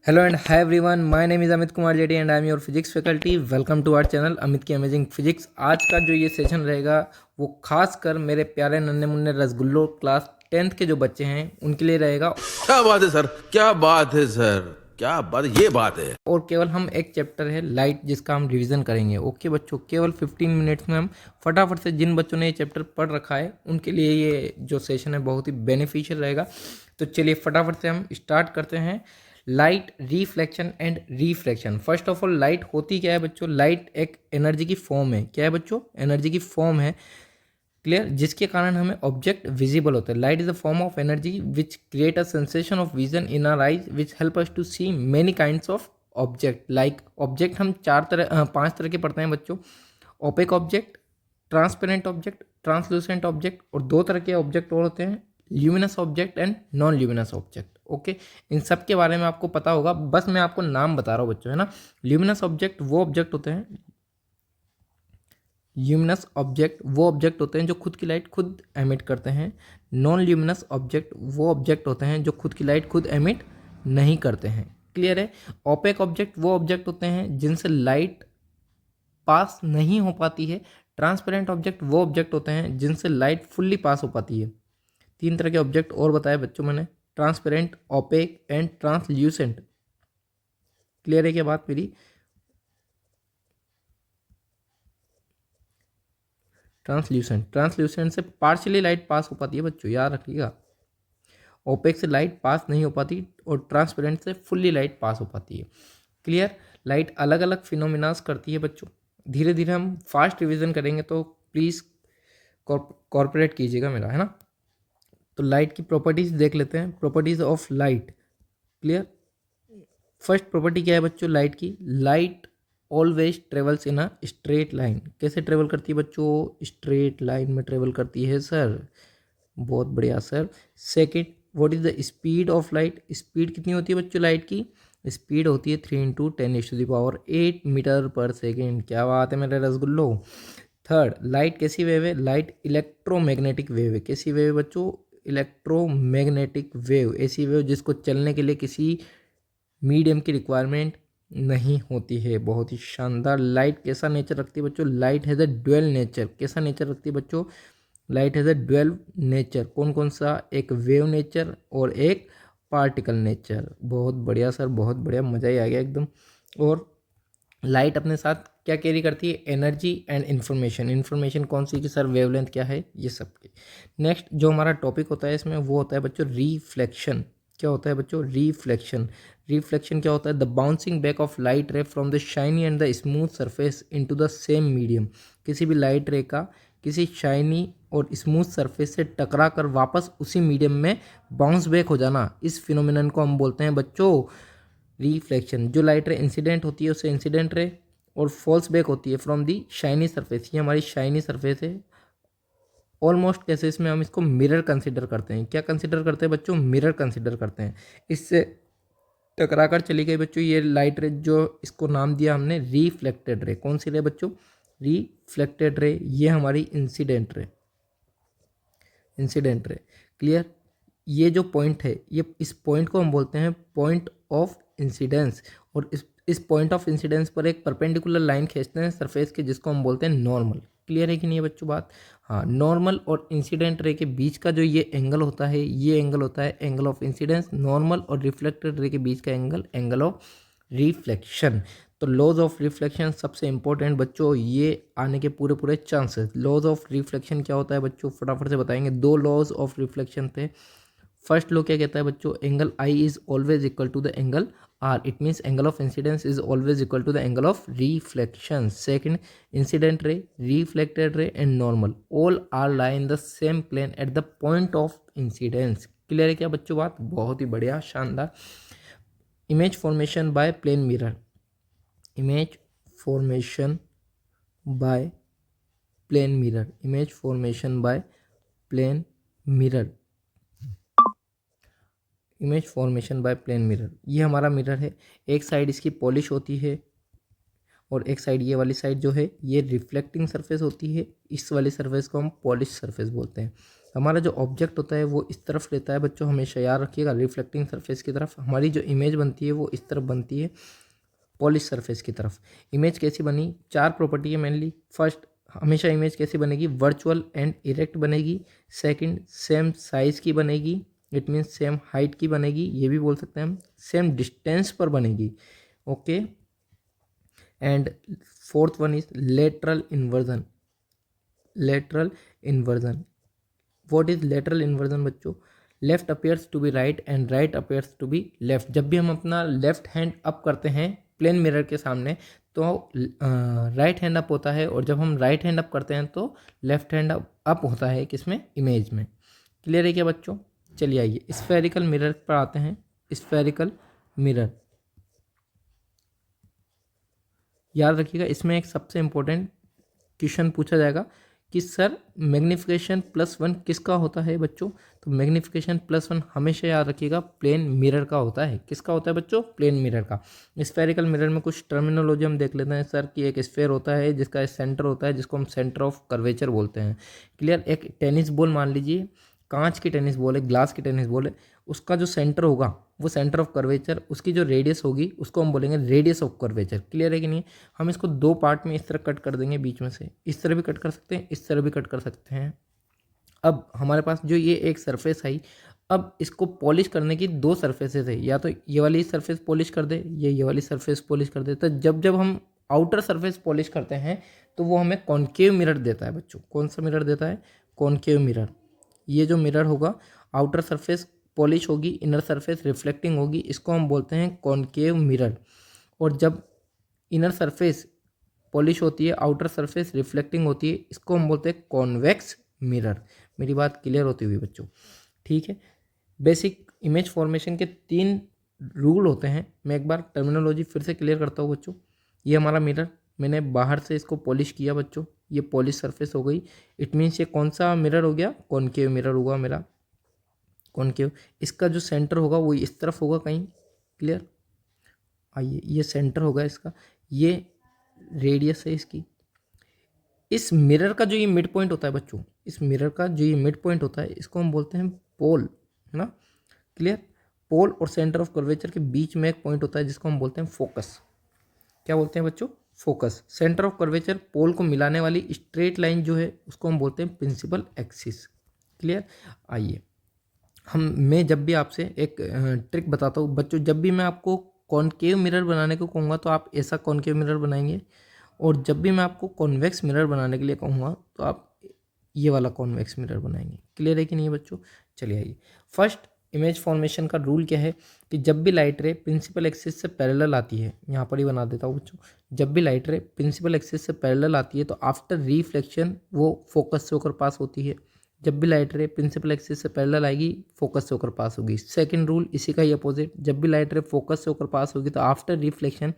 Hello and hi everyone, my name is Amit Kumar JD and I am your physics faculty. Welcome to our channel Amit की amazing physics. आज का जो ये session रहेगा वो खास कर मेरे प्यारे नन्हे मुन्ने रसगुल्लो क्लास 10th के जो बच्चे हैं उनके लिए रहेगा। क्या बात है सर, क्या बात है सर, क्या बात, ये बात है। और केवल हम एक चैप्टर है लाइट जिसका हम रिवीजन करेंगे। ओके बच्चों, केवल 15 मिनट्स में हम फटाफट से जिन बच्चों ने ये चैप्टर पढ़ रखा है उनके लिए ये जो सेशन है बहुत ही बेनिफिशियल रहेगा। तो चलिए फटाफट से हम स्टार्ट करते हैं। Light, reflection and refraction. First of all light होती क्या है बच्चों? लाइट एक एनर्जी की फॉर्म है। क्या है बच्चों? एनर्जी की फॉर्म है। क्लियर? जिसके कारण हमें ऑब्जेक्ट विजिबल होता है। Light is a form of energy which create a sensation of vision in our eyes which help us to see many kinds of object. Like object हम पांच तरह के पढ़ते हैं बच्चों। Opaque object, transparent object, translucent object, और दो तरह के ऑब्जेक्ट और होते हैं, luminous object and non luminous object. Okay, इन सब के बारे में आपको पता होगा, बस मैं आपको नाम बता रहा हूँ बच्चों, है ना। ल्यूमिनस ऑब्जेक्ट वो ऑब्जेक्ट होते हैं, ल्यूमिनस ऑब्जेक्ट वो ऑब्जेक्ट होते हैं जो खुद की लाइट खुद एमिट करते हैं। नॉन ल्यूमिनस ऑब्जेक्ट वो ऑब्जेक्ट होते हैं जो खुद की लाइट खुद एमिट नहीं करते हैं। क्लियर है? ओपेक ऑब्जेक्ट वो ऑब्जेक्ट होते हैं जिनसे लाइट पास नहीं हो पाती है। ट्रांसपेरेंट ऑब्जेक्ट वो ऑब्जेक्ट होते हैं जिनसे लाइट फुल्ली पास हो पाती है। तीन तरह के ऑब्जेक्ट और बताए बच्चों मैंने, transparent, opaque and translucent. Clear है क्या बात मेरी? ट्रांसल्यूसेंट से पार्शियली लाइट पास हो पाती है बच्चों, याद रखिएगा। ओपेक से लाइट पास नहीं हो पाती और ट्रांसपेरेंट से फुल्ली लाइट पास हो पाती है। क्लियर? लाइट अलग अलग फिनोमिनास करती है बच्चों। धीरे धीरे हम फास्ट रिवीजन करेंगे तो प्लीज़ कॉर्पोरेट कीजिएगा मेरा, है ना। तो लाइट की प्रॉपर्टीज देख लेते हैं, properties of light. Clear? First property क्या है बच्चों लाइट की? Light always travels in a straight line. कैसे ट्रेवल करती है बच्चों? स्ट्रेट लाइन में ट्रेवल करती है सर। बहुत बढ़िया sir. Second, what is the speed of light? Speed कितनी होती है बच्चों लाइट की? स्पीड होती है 3 × 10⁸ मीटर पर सेकेंड। क्या बात है मेरे रसगुल्लो। थर्ड, लाइट कैसी वेव है? लाइट इलेक्ट्रोमैग्नेटिक वेव है। कैसी वेव है बच्चों? इलेक्ट्रोमैग्नेटिक वेव, ऐसी वेव जिसको चलने के लिए किसी मीडियम की रिक्वायरमेंट नहीं होती है। बहुत ही शानदार। लाइट कैसा नेचर रखती है बच्चों? Light has a dual nature. कैसा नेचर रखती है बच्चों? Light has a dual nature. कौन कौन सा? एक वेव नेचर और एक पार्टिकल नेचर। बहुत बढ़िया सर, बहुत बढ़िया, मज़ा ही आ गया एकदम। और लाइट अपने साथ क्या कैरी करती है? Energy and information. इन्फॉर्मेशन कौन सी? कि सर वेवलेंथ क्या है, ये सब की। नेक्स्ट जो हमारा टॉपिक होता है इसमें वो होता है बच्चों रिफ्लेक्शन। क्या होता है बच्चों? रिफ्लेक्शन। रिफ्लेक्शन क्या होता है? The bouncing back of light रे from the shiny and the smooth surface into the same medium. किसी भी लाइट रे का किसी शाइनी और स्मूथ सरफेस से टकरा कर वापस उसी मीडियम में बाउंस बैक हो जाना, इस फिनोमिनन को हम बोलते हैं बच्चों रिफ्लेक्शन। जो लाइट रे इंसिडेंट होती है उसे इंसिडेंट रे, और फॉल्स बैक होती है फ्रॉम दी शाइनी सरफेस। ये हमारी शाइनी सरफेस है। ऑलमोस्ट केसेस में हम इसको मिरर कंसिडर करते हैं। क्या कंसिडर करते हैं बच्चों? मिरर कंसिडर करते हैं। इससे टकरा कर चली गई बच्चों ये लाइट रे, जो इसको नाम दिया हमने रिफ्लेक्टेड रे। कौन सी रे बच्चों? Reflected ray. ये हमारी incident ray, incident ray. Clear? ये जो पॉइंट है, ये इस पॉइंट को हम बोलते हैं पॉइंट ऑफ इंसिडेंस। और इस पॉइंट ऑफ इंसिडेंस पर एक परपेंडिकुलर लाइन खींचते हैं सरफेस के, जिसको हम बोलते हैं नॉर्मल। क्लियर है कि नहीं है बच्चों बात? हाँ, नॉर्मल और इंसिडेंट रे के बीच का जो ये एंगल होता है, ये एंगल होता है एंगल ऑफ इंसिडेंस। नॉर्मल और रिफ्लेक्टेड रे के बीच का एंगल, एंगल ऑफ रिफ्लेक्शन। तो लॉज ऑफ रिफ्लेक्शन सबसे इंपॉर्टेंट बच्चों, ये आने के पूरे पूरे चांसेस। लॉज ऑफ रिफ्लेक्शन क्या होता है बच्चों? फटाफट से बताएंगे। दो लॉज ऑफ रिफ्लेक्शन थे। फर्स्ट लॉ क्या कहता है बच्चों? Angle i is always equal to the angle r. It means angle of incidence is always equal to the angle of reflection. Second, incident ray, reflected ray and normal all are lie in the same plane at the point of incidence. Clear है क्या बच्चों बात? बहुत ही बढ़िया, शानदार। Image formation by plane mirror. Image formation by plane mirror. Image formation by plane mirror. Image formation by plane mirror. ये हमारा मिरर है। एक साइड इसकी पॉलिश होती है और एक साइड, ये वाली साइड जो है ये रिफ्लेक्टिंग सरफेस होती है। इस वाली सरफेस को हम पॉलिश सरफेस बोलते हैं। हमारा जो ऑब्जेक्ट होता है वो इस तरफ रहता है बच्चों, हमेशा याद रखिएगा, रिफ्लेक्टिंग सरफेस की तरफ। हमारी जो इमेज बनती है वो इस तरफ बनती है, पॉलिश सरफेस की तरफ। इमेज कैसी बनी, 4 प्रॉपर्टी है मेनली। फर्स्ट, हमेशा इमेज कैसी बनेगी, वर्चुअल एंड इरेक्ट बनेगी। सेकंड, सेम साइज की बनेगी, इट मीन्स सेम हाइट की बनेगी, ये भी बोल सकते हैं हम। सेम डिस्टेंस पर बनेगी, okay. And fourth one is lateral inversion. Lateral inversion, what is lateral inversion बच्चों, left appears to be right and right appears to be left. जब भी हम अपना लेफ्ट हैंड अप करते हैं प्लेन मिरर के सामने तो राइट हैंड अप होता है, और जब हम राइट हैंड अप करते हैं तो लेफ्ट हैंड अप होता है, किसमें, इमेज में। क्लियर है क्या बच्चों? चलिए आइए स्फेरिकल मिरर पर आते हैं। स्फेरिकल मिरर, याद रखिएगा, इसमें एक सबसे इम्पोर्टेंट क्वेश्चन पूछा जाएगा कि सर मैग्निफिकेशन +1 किसका होता है बच्चों? तो मैग्निफिकेशन +1 हमेशा याद रखिएगा प्लेन मिरर का होता है। किसका होता है बच्चों? प्लेन मिरर का। स्फेरिकल मिरर में कुछ टर्मिनोलॉजी हम देख लेते हैं सर, कि एक स्फेयर होता है जिसका सेंटर होता है, जिसको हम सेंटर ऑफ कर्वेचर बोलते हैं। क्लियर? एक टेनिस बॉल मान लीजिए, कांच की टेनिस बॉल है, ग्लास की टेनिस बॉल है, उसका जो सेंटर होगा वो सेंटर ऑफ कर्वेचर, उसकी जो रेडियस होगी उसको हम बोलेंगे रेडियस ऑफ कर्वेचर। क्लियर है कि नहीं? हम इसको 2 पार्ट में इस तरह कट कर देंगे, बीच में से इस तरह भी कट कर सकते हैं, इस तरह भी कट कर सकते हैं। अब हमारे पास जो ये एक सरफेस आई, अब इसको पॉलिश करने की 2 सरफेसेस है, या तो ये वाली सरफेस पॉलिश कर दे, ये वाली सरफेस पॉलिश कर दे। तो जब जब हम आउटर सरफेस पॉलिश करते हैं तो वो हमें कॉनकेव मिरर देता है बच्चों। कौन सा मिरर देता है? Concave mirror. ये जो मिरर होगा, आउटर सरफेस पॉलिश होगी, इनर सरफेस रिफ्लेक्टिंग होगी, इसको हम बोलते हैं कॉनकेव मिरर। और जब इनर सरफेस पॉलिश होती है, आउटर सरफेस रिफ्लेक्टिंग होती है, इसको हम बोलते हैं कॉन्वेक्स मिरर। मेरी बात क्लियर होती हुई बच्चों? ठीक है। बेसिक इमेज फॉर्मेशन के 3 रूल होते हैं। मैं एक बार टर्मिनोलॉजी फिर से क्लियर करता हूँ बच्चों। ये हमारा मिरर, मैंने बाहर से इसको पॉलिश किया बच्चों, ये पॉलिश सरफेस हो गई। इट मीन्स ये कौन सा मिरर हो गया? कॉनकेव मिरर हुआ मेरा, कॉनकेव। इसका जो सेंटर होगा वो इस तरफ होगा कहीं। क्लियर? आइए, ये सेंटर होगा इसका, ये रेडियस है इसकी। इस मिरर का जो ये मिड पॉइंट होता है बच्चों, इस मिरर का जो ये मिड पॉइंट होता है, इसको हम बोलते हैं पोल, है ना? क्लियर? पोल और सेंटर ऑफ कर्वेचर के बीच में एक पॉइंट होता है जिसको हम बोलते हैं फोकस। क्या बोलते हैं बच्चों? फोकस। सेंटर ऑफ कर्वेचर, पोल को मिलाने वाली स्ट्रेट लाइन जो है उसको हम बोलते हैं प्रिंसिपल एक्सिस। क्लियर? आइए, मैं जब भी आपसे एक ट्रिक बताता हूँ बच्चों, जब भी मैं आपको कॉनकेव मिरर बनाने को कहूँगा तो आप ऐसा कॉनकेव मिरर बनाएंगे, और जब भी मैं आपको कॉन्वेक्स मिरर बनाने के लिए कहूँगा तो आप ये वाला कॉन्वेक्स मिरर बनाएंगे। क्लियर है कि नहीं बच्चों? चलिए आइए, फर्स्ट इमेज फॉर्मेशन का रूल क्या है कि जब भी लाइट रे प्रिंसिपल एक्सिस से पैरेलल आती है, यहाँ पर ही बना देता हूँ बच्चों, जब भी लाइट रे प्रिंसिपल एक्सिस से पैरेलल आती है तो आफ्टर रिफ्लेक्शन वो फोकस से होकर पास होती है। जब भी लाइट रे प्रिंसिपल एक्सिस से पैरेलल आएगी, फोकस से होकर पास होगी। सेकंड रूल इसी का ही अपोजिट, जब भी लाइट रे फोकस से होकर पास होगी तो आफ्टर रिफ्लेक्शन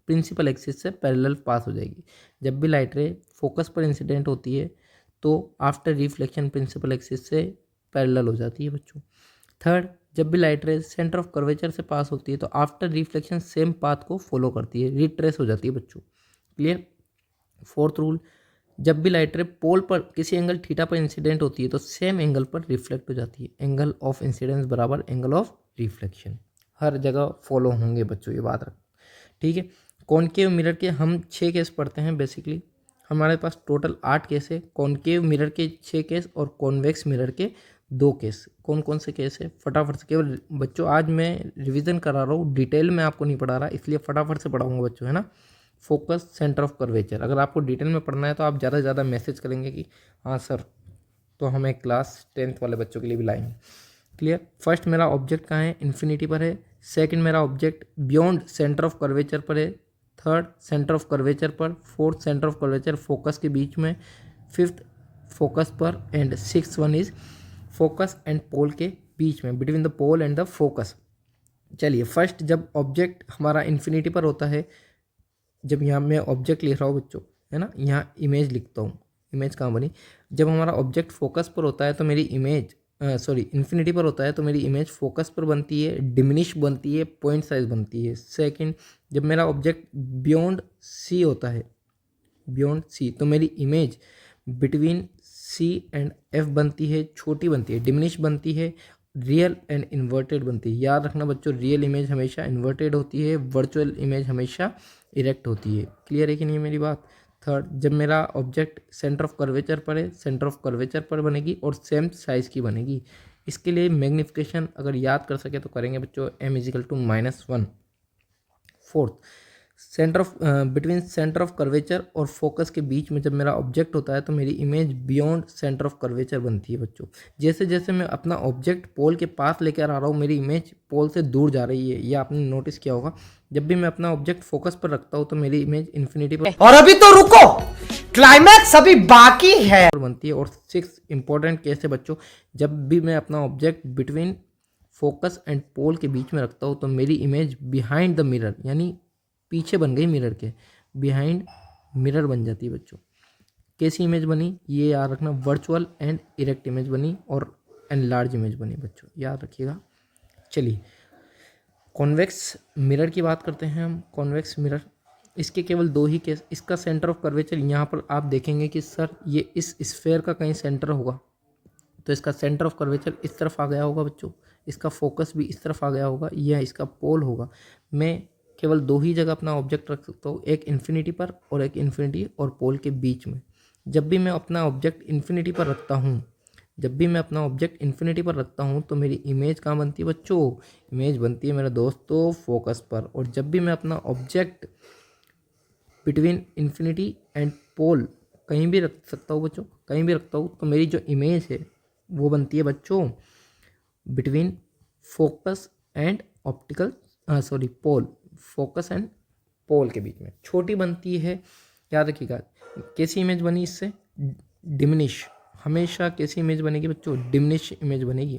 प्रिंसिपल एक्सिस से पैरेलल पास हो जाएगी। जब भी लाइट रे फोकस पर इंसिडेंट होती है तो आफ्टर रिफ्लेक्शन प्रिंसिपल एक्सिस से पैरेलल हो जाती है बच्चों। थर्ड, जब भी लाइट रे सेंटर ऑफ कर्वेचर से पास होती है तो आफ्टर रिफ्लेक्शन सेम पाथ को फॉलो करती है, रिट्रेस हो जाती है बच्चों। क्लियर? फोर्थ रूल, जब भी लाइट रे पोल पर किसी एंगल थीटा पर इंसिडेंट होती है तो सेम एंगल पर रिफ्लेक्ट हो जाती है। एंगल ऑफ इंसिडेंस बराबर एंगल ऑफ रिफ्लेक्शन, हर जगह फॉलो होंगे बच्चों, ये बात रख। ठीक है। कॉनकेव मिरर के हम 6 केस पढ़ते हैं बेसिकली, हमारे पास टोटल 8 केस है। कॉनकेव मिरर के 6 केस और कॉन्वेक्स मिरर के 2 केस। कौन कौन से केस है? फटाफट से, केवल बच्चों आज मैं रिवीजन करा रहा हूँ, डिटेल में आपको नहीं पढ़ा रहा, इसलिए फटाफट से पढ़ाऊँगा बच्चों, है ना? फोकस, सेंटर ऑफ कर्वेचर, अगर आपको डिटेल में पढ़ना है तो आप ज़्यादा से ज़्यादा मैसेज करेंगे कि हाँ सर, तो हमें क्लास 10th वाले बच्चों के लिए भी लाएंगे। क्लियर? फर्स्ट मेरा ऑब्जेक्ट कहाँ है? इन्फिनिटी पर है। सेकंड मेरा object beyond centre of curvature पर है। थर्ड, सेंटर ऑफ कर्वेचर पर। Fourth, centre of curvature focus के बीच में। फिफ्थ, फोकस पर। And sixth one is focus and pole के बीच में, between the pole and the focus. चलिए, फर्स्ट जब ऑब्जेक्ट हमारा इन्फिनिटी पर होता है, जब यहाँ मैं ऑब्जेक्ट लिख रहा हूँ बच्चों, है ना, यहाँ इमेज लिखता हूँ, इमेज कहाँ बनी? जब हमारा ऑब्जेक्ट फोकस पर होता है तो मेरी इमेज इन्फिनिटी पर होता है तो मेरी इमेज फोकस पर बनती है, डिमिनिश बनती है, पॉइंट साइज बनती है। सेकंड, जब मेरा ऑब्जेक्ट बियॉन्ड सी होता है, बियॉन्ड सी, तो मेरी image between C and F बनती है, छोटी बनती है, डिमिनिश बनती है, रियल एंड इन्वर्टेड बनती है। याद रखना बच्चों, रियल इमेज हमेशा इन्वर्टेड होती है, वर्चुअल इमेज हमेशा इरेक्ट होती है। क्लियर है कि नहीं मेरी बात। थर्ड, जब मेरा ऑब्जेक्ट सेंटर ऑफ कर्वेचर पर है, सेंटर ऑफ कर्वेचर पर बनेगी और सेम साइज की बनेगी। इसके लिए मैग्निफिकेशन अगर याद कर सके तो करेंगे बच्चों, m equal to -1। Fourth, centre of between center of curvature और फोकस के बीच में जब मेरा ऑब्जेक्ट होता है तो मेरी image beyond centre of curvature बनती है बच्चों। जैसे जैसे मैं अपना ऑब्जेक्ट पोल के पास लेकर आ रहा हूँ, मेरी इमेज पोल से दूर जा रही है। ये आपने नोटिस किया होगा। जब भी मैं अपना ऑब्जेक्ट फोकस पर रखता हूँ तो मेरी इमेज इन्फिनिटी पर और अभी तो रुको, क्लाइमैक्स अभी बाकी है बनती है। और सिक्स इंपॉर्टेंट केस है बच्चों, जब भी मैं अपना object between focus and pole के बीच में रखता हूँ तो मेरी इमेज बिहाइंड द मिरर, यानी पीछे बन गई मिरर के, बिहाइंड मिरर बन जाती है बच्चों। कैसी इमेज बनी ये याद रखना, वर्चुअल एंड इरेक्ट इमेज बनी और एनलार्ज इमेज बनी बच्चों, याद रखिएगा। चलिए कॉन्वेक्स मिरर की बात करते हैं हम। कॉन्वेक्स मिरर, इसके केवल दो ही केस। इसका सेंटर ऑफ कर्वेचर यहाँ पर आप देखेंगे कि सर ये इस स्फेयर का कहीं सेंटर होगा, तो इसका सेंटर ऑफ कर्वेचर इस तरफ आ गया होगा बच्चों, इसका फोकस भी इस तरफ आ गया होगा, यह इसका पोल होगा। मैं केवल दो ही जगह अपना ऑब्जेक्ट रख सकता हूँ, एक इन्फिनिटी पर और एक इन्फिनिटी और पोल के बीच में। जब भी मैं अपना ऑब्जेक्ट इन्फिनिटी पर रखता हूँ, जब भी मैं अपना ऑब्जेक्ट इन्फिनिटी पर रखता हूँ तो मेरी इमेज कहाँ बनती है बच्चों, इमेज बनती है मेरे दोस्तों फोकस पर। और जब भी मैं अपना object between infinity and pole कहीं भी रख सकता हूँ बच्चों, कहीं भी रखता हूँ तो मेरी जो इमेज है वो बनती है बच्चों between focus and optical pole, focus and pole के बीच में छोटी बनती है। याद रखिएगा। कैसी इमेज बनी इससे, डिमिनिश। हमेशा कैसी इमेज बनेगी बच्चों, डिमिनिश इमेज बनेगी।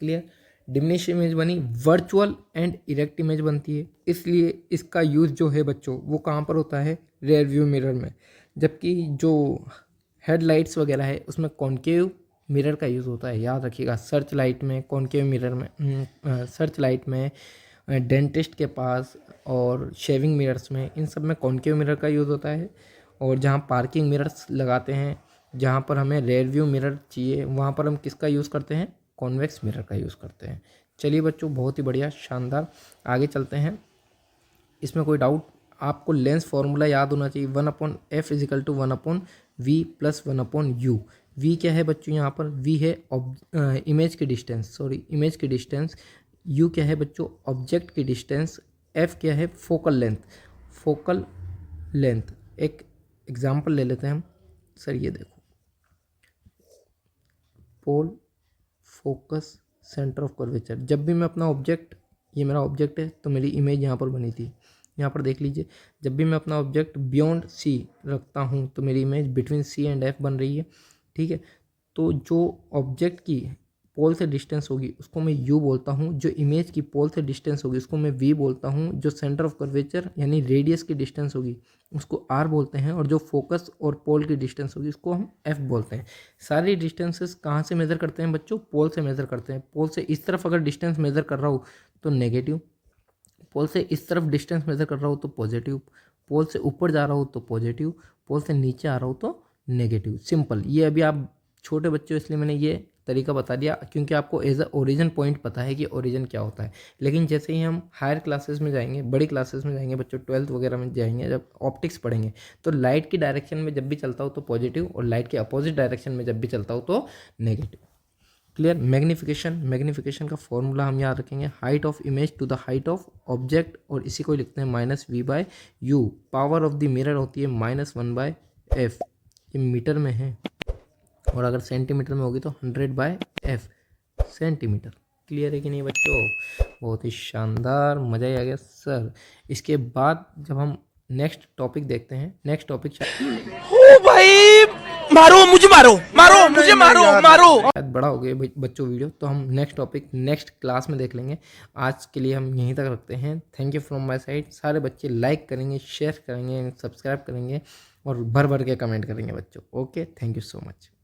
क्लियर, डिमिनिश इमेज बनी, वर्चुअल एंड इरेक्ट इमेज बनती है। इसलिए इसका यूज़ जो है बच्चों वो कहाँ पर होता है, रियर व्यू मिरर में। जबकि जो हेडलाइट्स वगैरह है उसमें कॉन्केव मिरर का यूज़ होता है, याद रखिएगा। सर्च लाइट में कॉन्केव मिरर में, सर्च लाइट में, डेंटिस्ट के पास और शेविंग मिरर्स में, इन सब में कॉन्केव मिरर का यूज़ होता है। और जहाँ पार्किंग मिरर्स लगाते हैं, जहाँ पर हमें रेयर व्यू मिरर चाहिए, वहाँ पर हम किसका यूज़ करते हैं, कॉन्वेक्स मिरर का यूज़ करते हैं। चलिए बच्चों, बहुत ही बढ़िया, शानदार। आगे चलते हैं। इसमें कोई डाउट, आपको लेंस फॉर्मूला याद होना चाहिए, 1/f is equal to 1/v plus 1/u। v क्या है बच्चों, यहाँ पर v है इमेज की डिस्टेंस, इमेज की डिस्टेंस। u क्या है बच्चों, ऑब्जेक्ट की डिस्टेंस। f क्या है, फोकल लेंथ। एक एग्जांपल ले लेते हैं हम। सर ये देखो, पोल, फोकस, सेंटर ऑफ कर्वेचर। जब भी मैं अपना ऑब्जेक्ट, ये मेरा ऑब्जेक्ट है तो मेरी इमेज यहाँ पर बनी थी, यहाँ पर देख लीजिए। जब भी मैं अपना ऑब्जेक्ट बियॉन्ड सी रखता हूँ तो मेरी image between C and F बन रही है। ठीक है, तो जो ऑब्जेक्ट की पोल से डिस्टेंस होगी उसको मैं u बोलता हूँ, जो इमेज की पोल से डिस्टेंस होगी उसको मैं v बोलता हूँ, जो सेंटर ऑफ कर्वेचर यानी रेडियस की डिस्टेंस होगी उसको r बोलते हैं, और जो फोकस और पोल की डिस्टेंस होगी उसको हम f बोलते हैं। सारी डिस्टेंसेस कहाँ से मेज़र करते हैं बच्चों, पोल से मेज़र करते हैं। पोल से इस तरफ अगर डिस्टेंस मेज़र कर रहा हूँ तो नेगेटिव, पोल से इस तरफ डिस्टेंस मेज़र कर रहा हूँ तो पॉजिटिव, पोल से ऊपर जा रहा हूँ तो पॉजिटिव, पोल से नीचे आ रहा हूँ तो नेगेटिव। सिंपल। ये अभी आप छोटे बच्चे हो इसलिए मैंने ये तरीका बता दिया, क्योंकि आपको एज अ ओरिजिन पॉइंट पता है कि ओरिजिन क्या होता है। लेकिन जैसे ही हम हायर क्लासेस में जाएंगे, बड़ी क्लासेस में जाएंगे बच्चों, 12th वगैरह में जाएंगे, जब ऑप्टिक्स पढ़ेंगे तो लाइट की डायरेक्शन में जब भी चलता हो तो पॉजिटिव, और लाइट के अपोजिट डायरेक्शन में जब भी चलता हो तो नेगेटिव। क्लियर। मैग्नीफिकेशन का फॉर्मूला हम याद रखेंगे, height of image to the height of object, और इसी को लिखते हैं -v/u। Power of the mirror होती है -1/f, ये मीटर में है, और अगर सेंटीमीटर में होगी तो 100/f सेंटीमीटर। क्लियर है कि नहीं बच्चों, बहुत ही शानदार, मज़ा ही आ गया सर। इसके बाद जब हम नेक्स्ट टॉपिक देखते हैं, नेक्स्ट टॉपिक ओ भाई, मारो मुझे, मारो मुझे, मारो। शायद बड़ा हो गया बच्चों वीडियो, तो हम नेक्स्ट टॉपिक नेक्स्ट क्लास में देख लेंगे। आज के लिए हम यहीं तक रखते हैं। Thank you from my side. सारे बच्चे लाइक करेंगे, शेयर करेंगे, सब्सक्राइब करेंगे और भर भर के कमेंट करेंगे बच्चों। Okay, thank you so much.